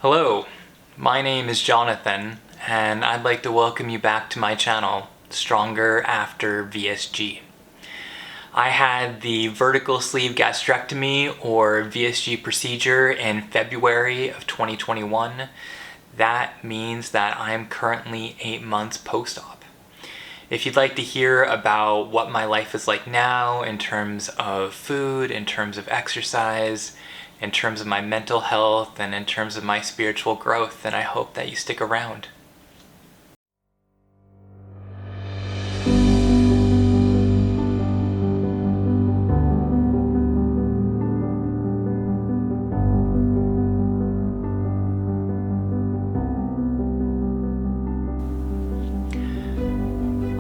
Hello, my name is Jonathan, and I'd like to welcome you back to my channel, Stronger After VSG. I had the Vertical Sleeve Gastrectomy, or VSG procedure, in February of 2021. That means that I'm currently 8 months post-op. If you'd like to hear about what my life is like now in terms of food, in terms of exercise, in terms of my mental health, and in terms of my spiritual growth, then I hope that you stick around.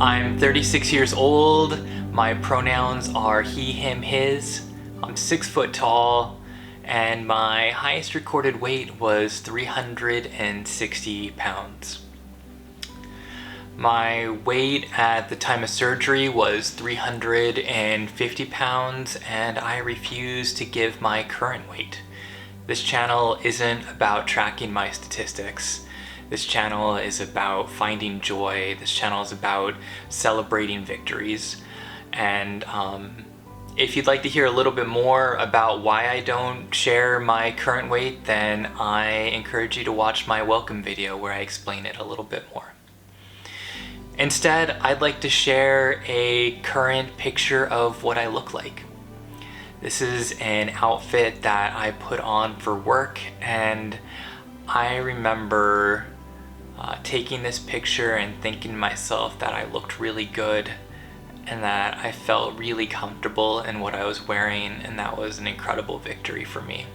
I'm 36 years old. My pronouns are he, him, his. I'm 6 foot tall, and my highest recorded weight was 360 pounds. My weight at the time of surgery was 350 pounds, and I refuse to give my current weight. This channel isn't about tracking my statistics. This channel is about finding joy. This channel is about celebrating victories. And if you'd like to hear a little bit more about why I don't share my current weight, then I encourage you to watch my welcome video where I explain it a little bit more. Instead, I'd like to share a current picture of what I look like. This is an outfit that I put on for work, and I remember taking this picture and thinking to myself that I looked really good and that I felt really comfortable in what I was wearing, and that was an incredible victory for me.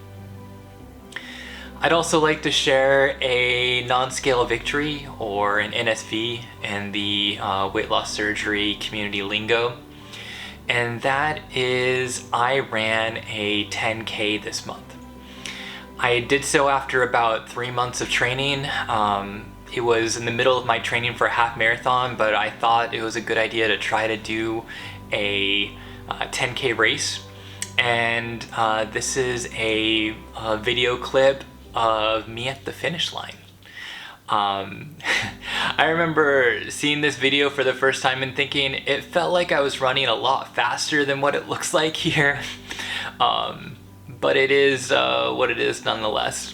I'd also like to share a non-scale victory, or an NSV in the weight loss surgery community lingo, and that is I ran a 10K this month. I did so after about 3 months of training. It was in the middle of my training for a half marathon, but I thought it was a good idea to try to do a 10K race. And this is a video clip of me at the finish line. I remember seeing this video for the first time and thinking it felt like I was running a lot faster than what it looks like here. But it is what it is nonetheless.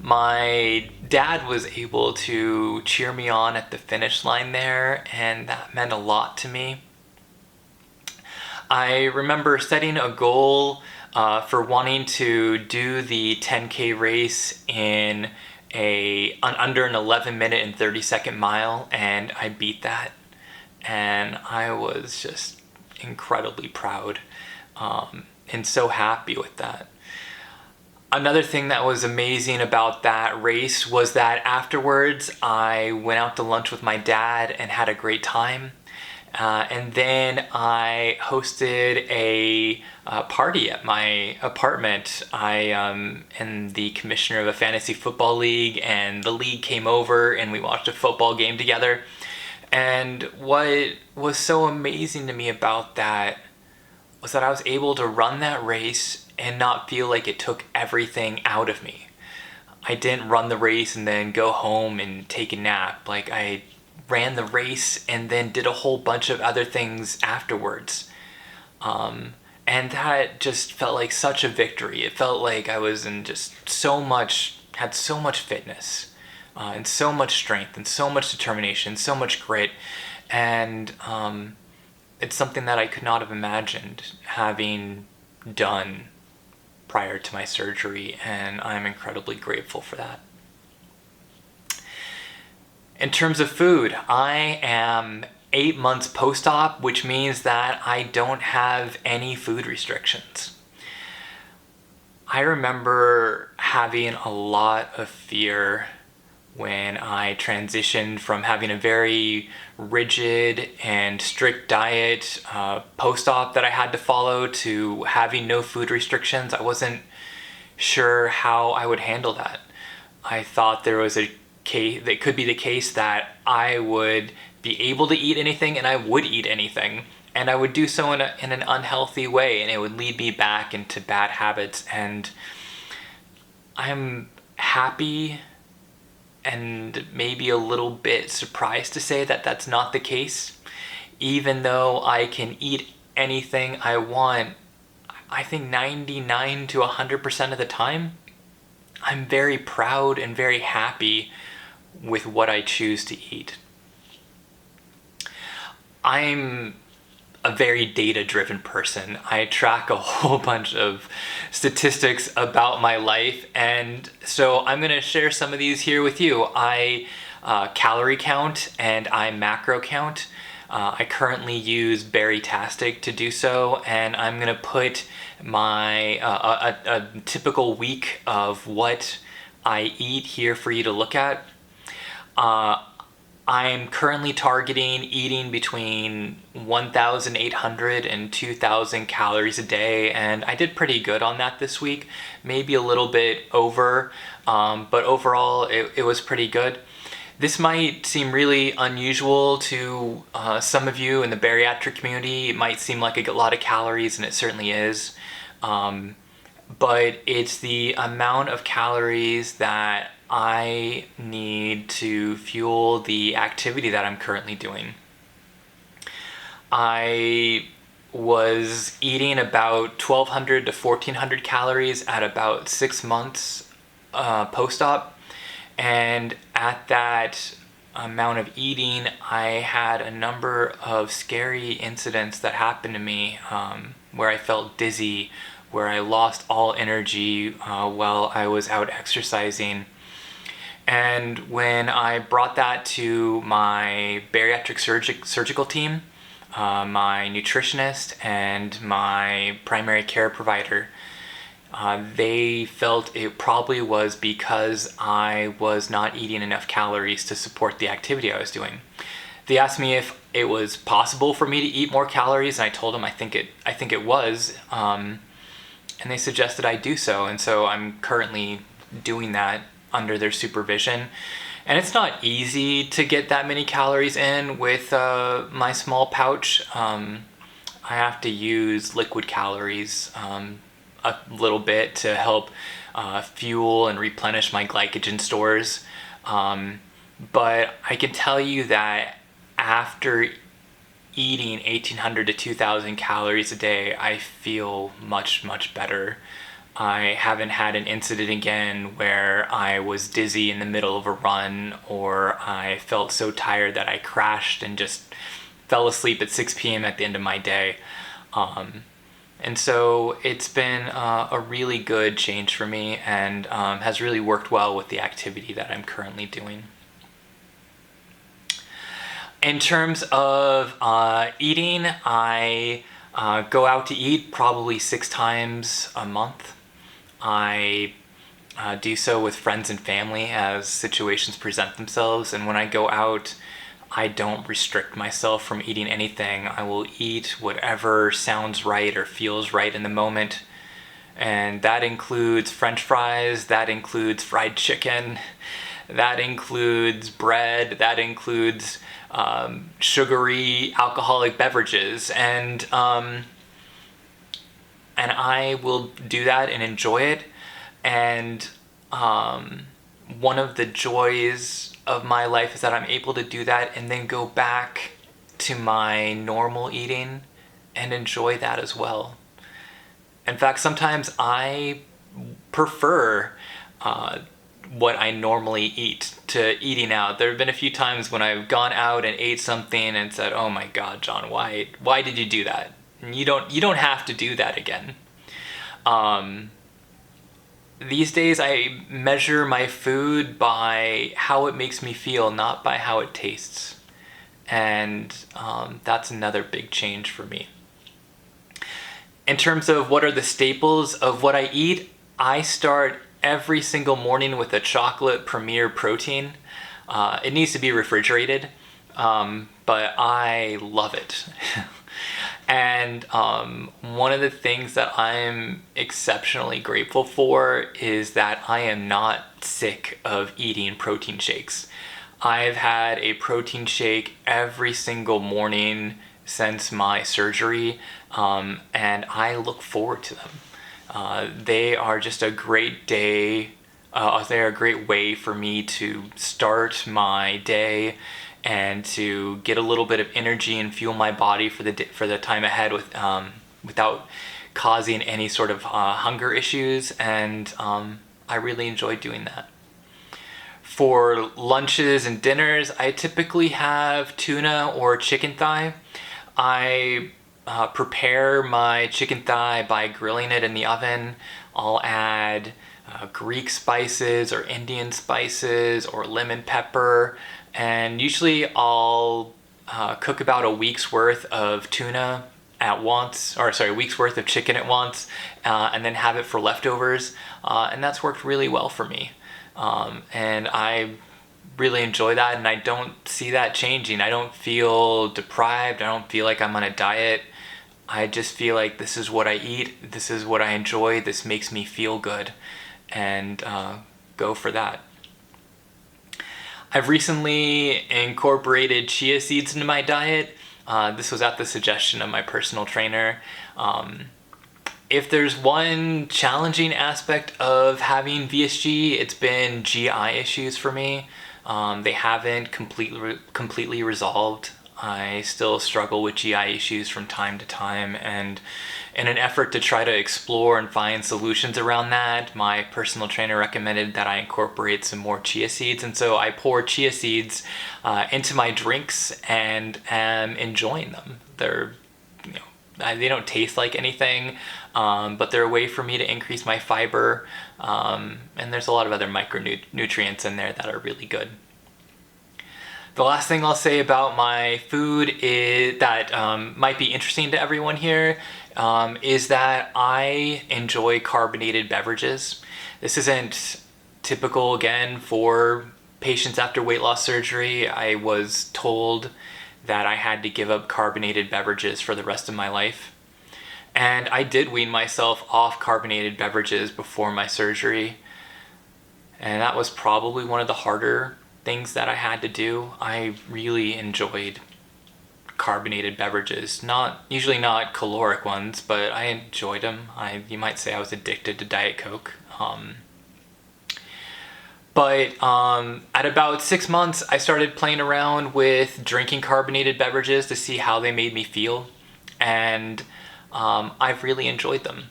My dad was able to cheer me on at the finish line there, and that meant a lot to me. I remember setting a goal for wanting to do the 10K race in under an 11 minute and 30-second mile, and I beat that, and I was just incredibly proud and so happy with that. Another thing that was amazing about that race was that afterwards I went out to lunch with my dad and had a great time. And then I hosted a party at my apartment. I am the commissioner of a fantasy football league, and the league came over and we watched a football game together. And what was so amazing to me about that was that I was able to run that race and not feel like it took everything out of me. I didn't run the race and then go home and take a nap. Like, I ran the race and then did a whole bunch of other things afterwards. And that just felt like such a victory. It felt like I was in just had so much fitness, and so much strength, and so much determination, so much grit. And it's something that I could not have imagined having done prior to my surgery, and I'm incredibly grateful for that. In terms of food, I am 8 months post-op, which means that I don't have any food restrictions. I remember having a lot of fear when I transitioned from having a very rigid and strict diet post-op that I had to follow to having no food restrictions. I wasn't sure how I would handle that. I thought there was a case that could be the case that I would be able to eat anything, and I would eat anything, and I would do so in an unhealthy way, and it would lead me back into bad habits. And I'm happy and maybe a little bit surprised to say that that's not the case. Even though I can eat anything I want, I think 99 to 100% of the time, I'm very proud and very happy with what I choose to eat. I'm a very data-driven person. I track a whole bunch of statistics about my life, and so I'm going to share some of these here with you. I calorie count and I macro count. I currently use Berrytastic to do so, and I'm going to put my a typical week of what I eat here for you to look at. I'm currently targeting eating between 1,800 and 2,000 calories a day, and I did pretty good on that this week, maybe a little bit over, but overall it was pretty good. This might seem really unusual to some of you in the bariatric community. It might seem like a lot of calories, and it certainly is, but it's the amount of calories that I need to fuel the activity that I'm currently doing. I was eating about 1,200 to 1,400 calories at about 6 months post-op, and at that amount of eating, I had a number of scary incidents that happened to me where I felt dizzy, where I lost all energy while I was out exercising. And when I brought that to my bariatric surgical team, my nutritionist and my primary care provider, they felt it probably was because I was not eating enough calories to support the activity I was doing. They asked me if it was possible for me to eat more calories, and I told them I think it was, and they suggested I do so, and so I'm currently doing that under their supervision. And it's not easy to get that many calories in with my small pouch. I have to use liquid calories a little bit to help fuel and replenish my glycogen stores. But I can tell you that after eating 1,800 to 2,000 calories a day, I feel much, much better. I haven't had an incident again where I was dizzy in the middle of a run, or I felt so tired that I crashed and just fell asleep at 6 p.m. at the end of my day. And so it's been a really good change for me, and has really worked well with the activity that I'm currently doing. In terms of eating, I go out to eat probably 6 times a month. I do so with friends and family as situations present themselves, and when I go out, I don't restrict myself from eating anything. I will eat whatever sounds right or feels right in the moment, and that includes French fries, that includes fried chicken, that includes bread, that includes sugary alcoholic beverages, and I will do that and enjoy it. And one of the joys of my life is that I'm able to do that and then go back to my normal eating and enjoy that as well. In fact, sometimes I prefer what I normally eat to eating out. There have been a few times when I've gone out and ate something and said, "Oh my God, John, why did you do that?" And you don't have to do that again. These days I measure my food by how it makes me feel, not by how it tastes. And that's another big change for me. In terms of what are the staples of what I eat, I start every single morning with a chocolate Premier protein. It needs to be refrigerated, but I love it. And one of the things that I'm exceptionally grateful for is that I am not sick of eating protein shakes. I've had a protein shake every single morning since my surgery, and I look forward to them. They are just a great day They're a great way for me to start my day and to get a little bit of energy and fuel my body for the time ahead without causing any sort of hunger issues, and I really enjoy doing that. For lunches and dinners, I typically have tuna or chicken thigh. I prepare my chicken thigh by grilling it in the oven. I'll add Greek spices or Indian spices or lemon pepper, and usually I'll cook about a week's worth of tuna at once, or sorry, a week's worth of chicken at once, and then have it for leftovers, and that's worked really well for me. And I really enjoy that, and I don't see that changing. I don't feel deprived. I don't feel like I'm on a diet. I just feel like this is what I eat. This is what I enjoy. This makes me feel good, and go for that. I've recently incorporated chia seeds into my diet. This was at the suggestion of my personal trainer. If there's one challenging aspect of having VSG, it's been GI issues for me. They haven't completely resolved. I still struggle with GI issues from time to time, and in an effort to try to explore and find solutions around that, my personal trainer recommended that I incorporate some more chia seeds, and so I pour chia seeds into my drinks and am enjoying them. They're, they don't taste like anything, but they're a way for me to increase my fiber, and there's a lot of other micronutrients in there that are really good. The last thing I'll say about my food is that might be interesting to everyone here is that I enjoy carbonated beverages. This isn't typical, again, for patients after weight loss surgery. I was told that I had to give up carbonated beverages for the rest of my life. And I did wean myself off carbonated beverages before my surgery. And that was probably one of the harder things that I had to do. I really enjoyed carbonated beverages, usually not caloric ones, but I enjoyed them. You might say I was addicted to Diet Coke. But at about 6 months, I started playing around with drinking carbonated beverages to see how they made me feel, and I've really enjoyed them.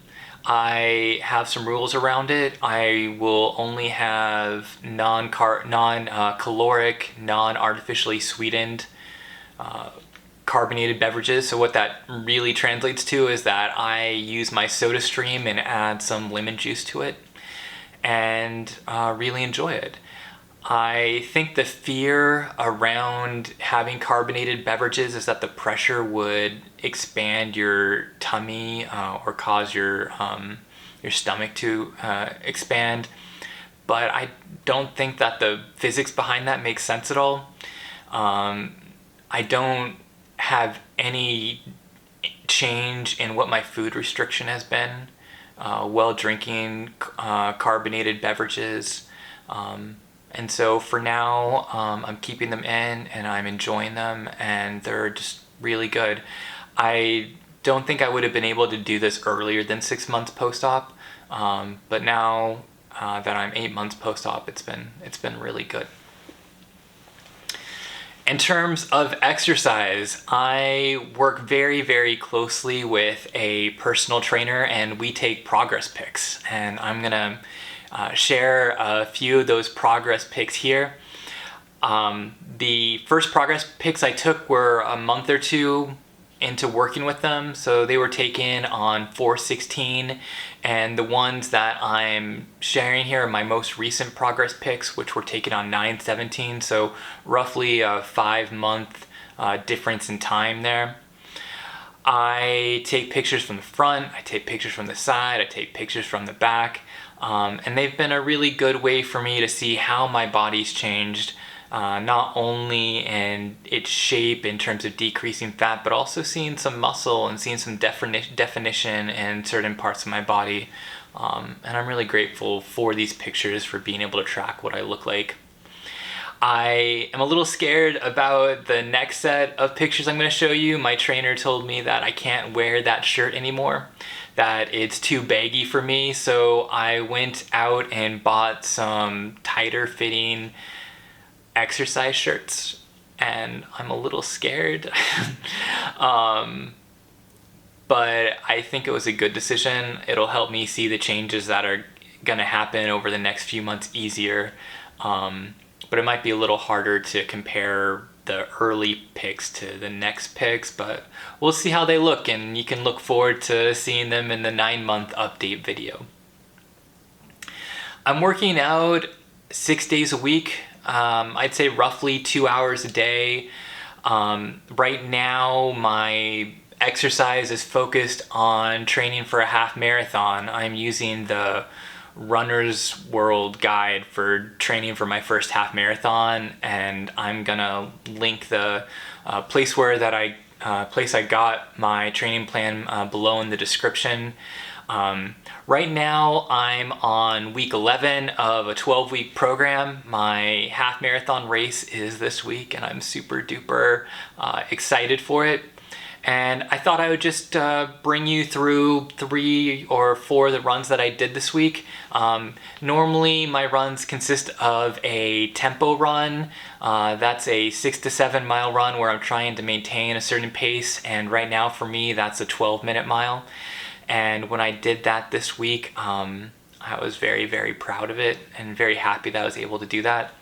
I have some rules around it. I will only have non-caloric, non-artificially sweetened carbonated beverages. So what that really translates to is that I use my soda stream and add some lemon juice to it, and really enjoy it. I think the fear around having carbonated beverages is that the pressure would expand your tummy or cause your stomach to expand. But I don't think that the physics behind that makes sense at all. I don't have any change in what my food restriction has been while drinking carbonated beverages. And so for now, I'm keeping them in and I'm enjoying them, and they're just really good. I don't think I would have been able to do this earlier than 6 months post-op, but now that I'm 8 months post-op, it's been really good. In terms of exercise, I work very, very closely with a personal trainer, and we take progress pics, and I'm gonna share a few of those progress pics here. The first progress pics I took were a month or two into working with them, so they were taken on 4/16, and the ones that I'm sharing here are my most recent progress pics, which were taken on 9/17, so roughly a 5-month difference in time there. I take pictures from the front, I take pictures from the side, I take pictures from the back, and they've been a really good way for me to see how my body's changed, not only in its shape in terms of decreasing fat, but also seeing some muscle and seeing some definition in certain parts of my body. And I'm really grateful for these pictures, for being able to track what I look like. I am a little scared about the next set of pictures I'm going to show you. My trainer told me that I can't wear that shirt anymore, that it's too baggy for me, so I went out and bought some tighter fitting exercise shirts, and I'm a little scared. But I think it was a good decision. It'll help me see the changes that are gonna happen over the next few months easier. But it might be a little harder to compare the early pics to the next pics, but we'll see how they look, and you can look forward to seeing them in the 9-month update video. I'm working out 6 days a week. I'd say roughly 2 hours a day. Right now, my exercise is focused on training for a half marathon. I'm using the Runner's World guide for training for my first half marathon, and I'm gonna link the place I got my training plan below in the description. Right now I'm on week 11 of a 12-week program. My half marathon race is this week, and I'm super duper excited for it. And I thought I would just bring you through 3 or 4 of the runs that I did this week. Normally my runs consist of a tempo run. That's a 6 to 7 mile run where I'm trying to maintain a certain pace, and right now for me that's a 12-minute mile. And when I did that this week, I was very, very proud of it and very happy that I was able to do that.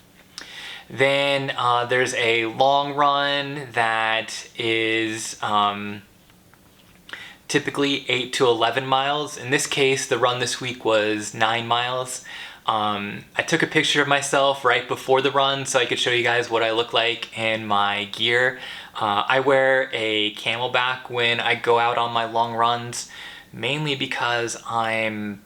Then there's a long run that is typically 8 to 11 miles. In this case, the run this week was 9 miles. I took a picture of myself right before the run so I could show you guys what I look like in my gear. I wear a Camelback when I go out on my long runs, mainly because I'm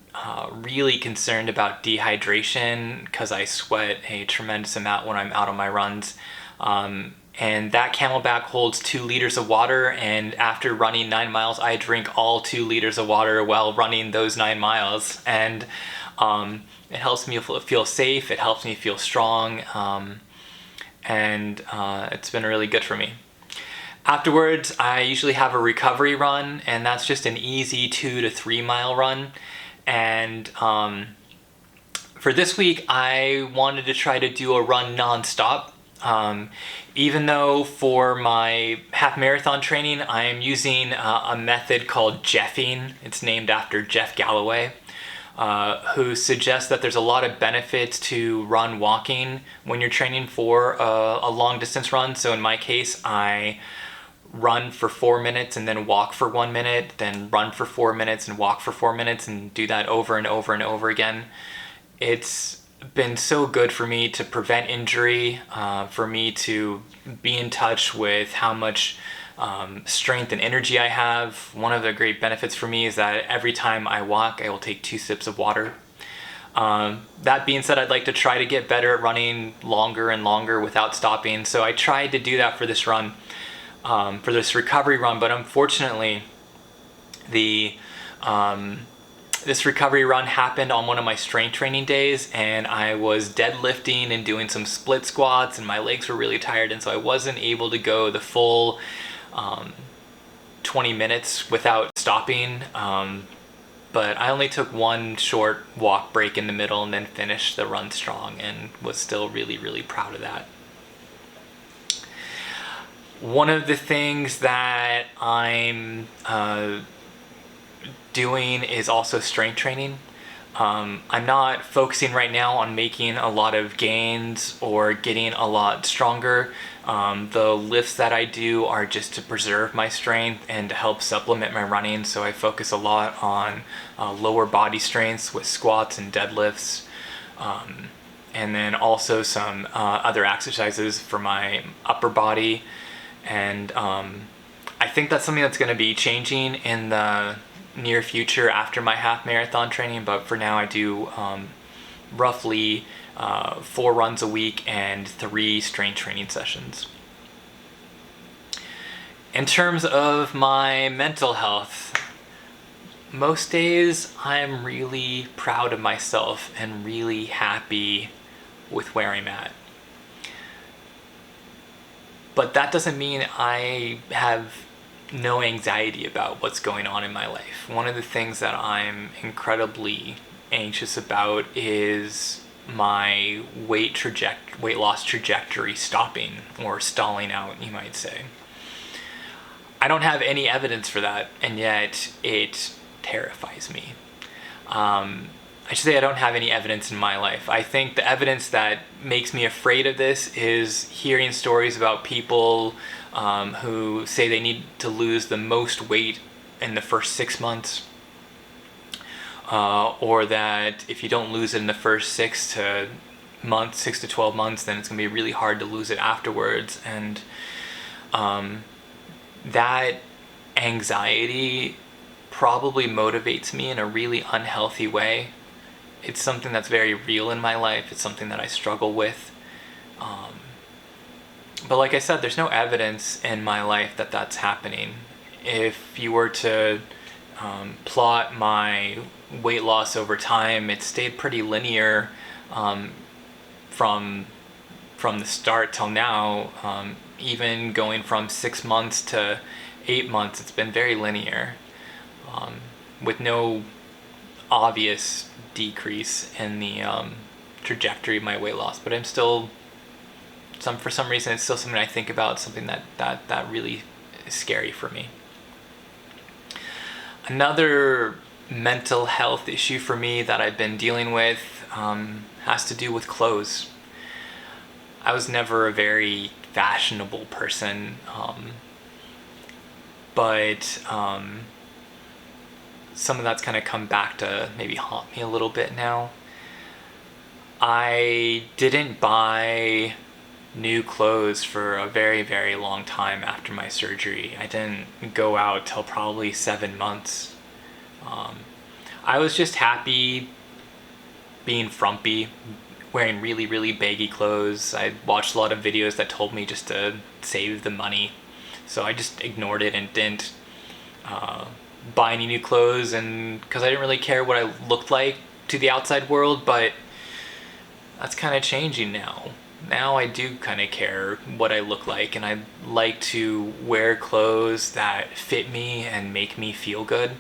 really concerned about dehydration because I sweat a tremendous amount when I'm out on my runs. And that Camelback holds 2 liters of water, and after running 9 miles I drink all 2 liters of water while running those 9 miles, and it helps me feel safe, it helps me feel strong, and it's been really good for me. Afterwards, I usually have a recovery run, and that's just an easy 2 to 3 mile run. And for this week, I wanted to try to do a run non-stop. Even though for my half marathon training, I'm using a method called Jeffing. It's named after Jeff Galloway, who suggests that there's a lot of benefits to run walking when you're training for a long distance run. So in my case, I run for 4 minutes and then walk for 1 minute, then run for 4 minutes and walk for 4 minutes, and do that over and over and over again. It's been so good for me to prevent injury, for me to be in touch with how much strength and energy I have. One of the great benefits for me is that every time I walk, I will take 2 sips of water. That being said, I'd like to try to get better at running longer and longer without stopping, so I tried to do that for this run. For this recovery run, but unfortunately this recovery run happened on one of my strength training days, and I was deadlifting and doing some split squats, and my legs were really tired, and so I wasn't able to go the full 20 minutes without stopping, but I only took 1 short walk break in the middle and then finished the run strong, and was still really, really proud of that. One of the things that I'm doing is also strength training. I'm not focusing right now on making a lot of gains or getting a lot stronger. The lifts that I do are just to preserve my strength and to help supplement my running, so I focus a lot on lower body strengths with squats and deadlifts, and then also some other exercises for my upper body. And I think that's something that's going to be changing in the near future after my half marathon training, but for now I do roughly 4 runs a week and 3 strength training sessions. In terms of my mental health, most days I'm really proud of myself and really happy with where I'm at. But that doesn't mean I have no anxiety about what's going on in my life. One of the things that I'm incredibly anxious about is my weight loss trajectory stopping or stalling out, you might say. I don't have any evidence for that, and yet it terrifies me. I should say I don't have any evidence in my life. I think the evidence that makes me afraid of this is hearing stories about people who say they need to lose the most weight in the first 6 months, or that if you don't lose it in the first 6 to 12 months, then it's going to be really hard to lose it afterwards. And that anxiety probably motivates me in a really unhealthy way. It's something that's very real in my life. It's something that I struggle with. But like I said, there's no evidence in my life that that's happening. If you were to plot my weight loss over time, it stayed pretty linear from the start till now. Even going from 6 months to 8 months, it's been very linear, with no obvious decrease in the trajectory of my weight loss. But I'm still, for some reason, it's still something I think about, something that really is scary for me. Another mental health issue for me that I've been dealing with has to do with clothes. I was never a very fashionable person, but some of that's kind of come back to maybe haunt me a little bit now. I didn't buy new clothes for a very, very long time after my surgery. I didn't go out till probably 7 months. I was just happy being frumpy, wearing really, really baggy clothes. I watched a lot of videos that told me just to save the money, so I just ignored it and didn't buy any new clothes, and because I didn't really care what I looked like to the outside world. But that's kind of changing now. Now I do kind of care what I look like, and I like to wear clothes that fit me and make me feel good.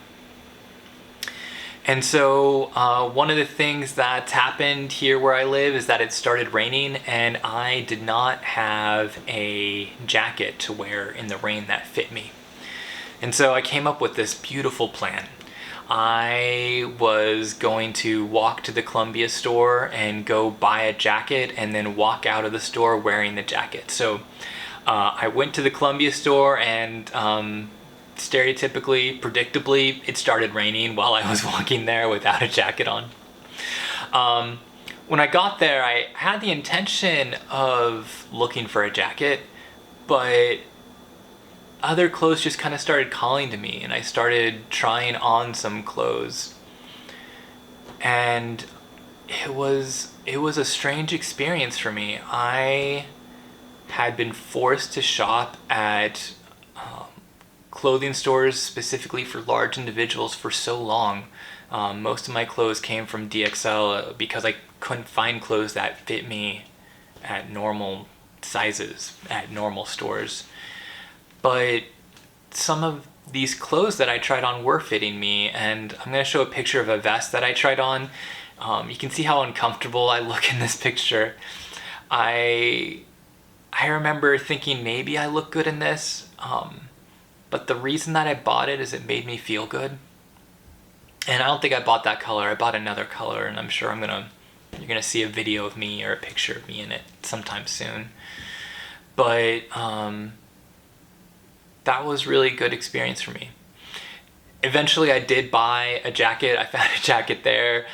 And so one of the things that's happened here where I live is that it started raining, and I did not have a jacket to wear in the rain that fit me. And so I came up with this beautiful plan. I was going to walk to the Columbia store and go buy a jacket and then walk out of the store wearing the jacket. So I went to the Columbia store, and stereotypically, predictably, it started raining while I was walking there without a jacket on. When I got there, I had the intention of looking for a jacket, but other clothes just kind of started calling to me, and I started trying on some clothes. And it was a strange experience for me. I had been forced to shop at clothing stores specifically for large individuals for so long. Most of my clothes came from DXL because I couldn't find clothes that fit me at normal sizes at normal stores. But some of these clothes that I tried on were fitting me, and I'm going to show a picture of a vest that I tried on. You can see how uncomfortable I look in this picture. I remember thinking maybe I look good in this, but the reason that I bought it is it made me feel good. And I don't think I bought that color. I bought another color, and I'm sure you're gonna see a video of me or a picture of me in it sometime soon. But that was really good experience for me. Eventually I did buy a jacket. I found a jacket there.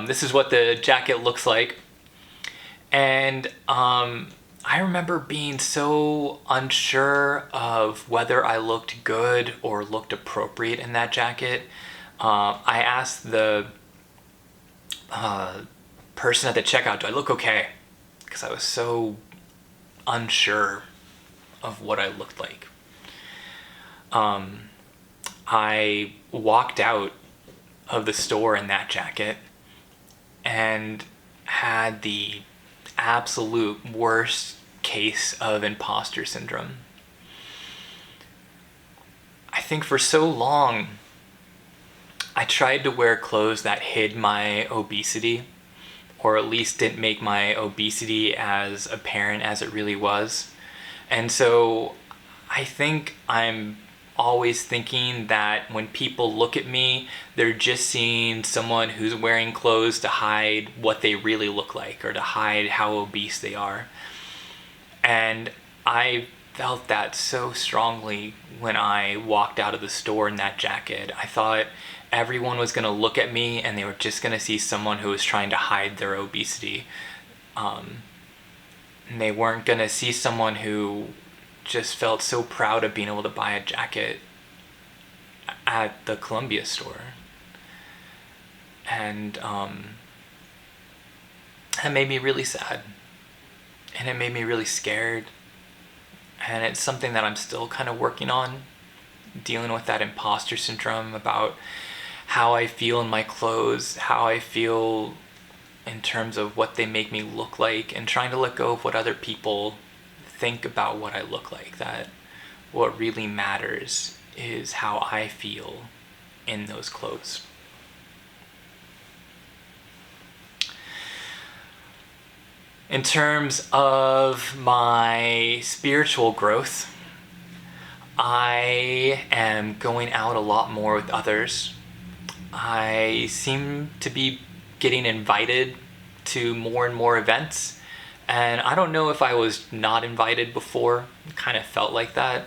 This is what the jacket looks like. And I remember being so unsure of whether I looked good or looked appropriate in that jacket. I asked the person at the checkout, do I look okay? Because I was so unsure of what I looked like. I walked out of the store in that jacket and had the absolute worst case of imposter syndrome. I think for so long, I tried to wear clothes that hid my obesity, or at least didn't make my obesity as apparent as it really was. And so I think I'm always thinking that when people look at me, they're just seeing someone who's wearing clothes to hide what they really look like, or to hide how obese they are. And I felt that so strongly when I walked out of the store in that jacket. I thought everyone was going to look at me and they were just going to see someone who was trying to hide their obesity. And they weren't going to see someone who just felt so proud of being able to buy a jacket at the Columbia store. And that made me really sad. And it made me really scared. And it's something that I'm still kind of working on, dealing with that imposter syndrome about how I feel in my clothes, how I feel in terms of what they make me look like, and trying to let go of what other people think about what I look like. That what really matters is how I feel in those clothes. In terms of my spiritual growth, I am going out a lot more with others. I seem to be getting invited to more and more events, and I don't know if I was not invited before. It kind of felt like that.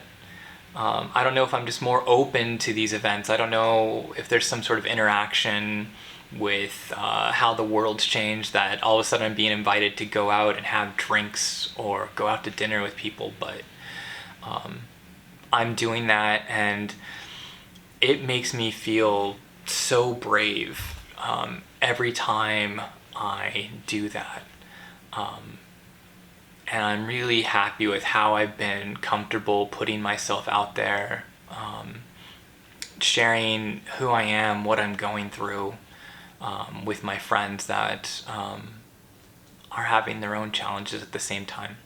I don't know if I'm just more open to these events. I don't know if there's some sort of interaction with how the world's changed, that all of a sudden I'm being invited to go out and have drinks or go out to dinner with people, but I'm doing that, and it makes me feel so brave every time I do that. And I'm really happy with how I've been comfortable putting myself out there, sharing who I am, what I'm going through, with my friends that are having their own challenges at the same time.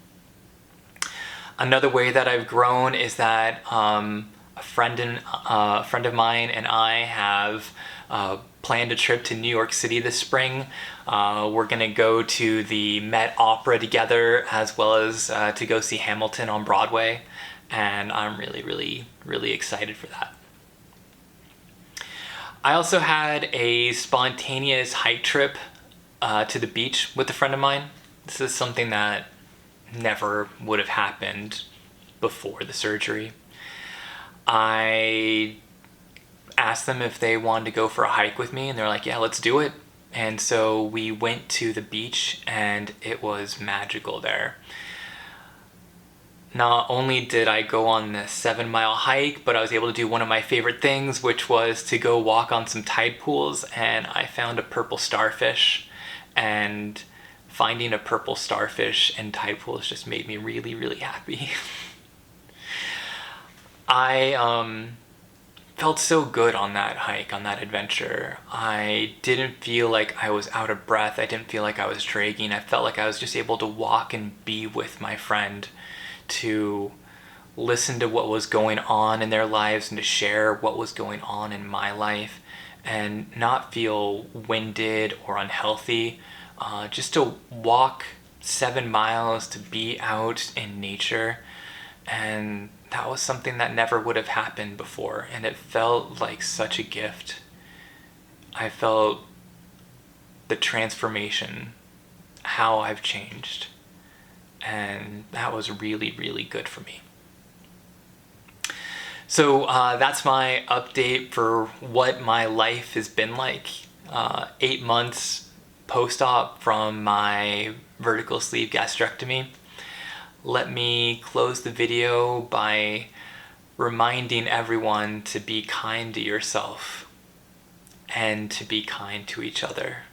Another way that I've grown is that a friend of mine and I have planned a trip to New York City this spring. We're going to go to the Met Opera together, as well as to go see Hamilton on Broadway, and I'm really, really, really excited for that. I also had a spontaneous hike trip to the beach with a friend of mine. This is something that never would have happened before the surgery. I asked them if they wanted to go for a hike with me, and they're like, yeah, let's do it. And so we went to the beach, and it was magical there. Not only did I go on this 7-mile hike, but I was able to do one of my favorite things, which was to go walk on some tide pools, and I found a purple starfish. And finding a purple starfish in tide pools just made me really, really happy. I felt so good on that hike, on that adventure. I didn't feel like I was out of breath. I didn't feel like I was dragging. I felt like I was just able to walk and be with my friend, to listen to what was going on in their lives and to share what was going on in my life, and not feel winded or unhealthy. Just to walk 7 miles, to be out in nature. And that was something that never would have happened before, and it felt like such a gift. I felt the transformation, how I've changed, and that was really, really good for me. So that's my update for what my life has been like. 8 months post-op from my vertical sleeve gastrectomy. Let me close the video by reminding everyone to be kind to yourself and to be kind to each other.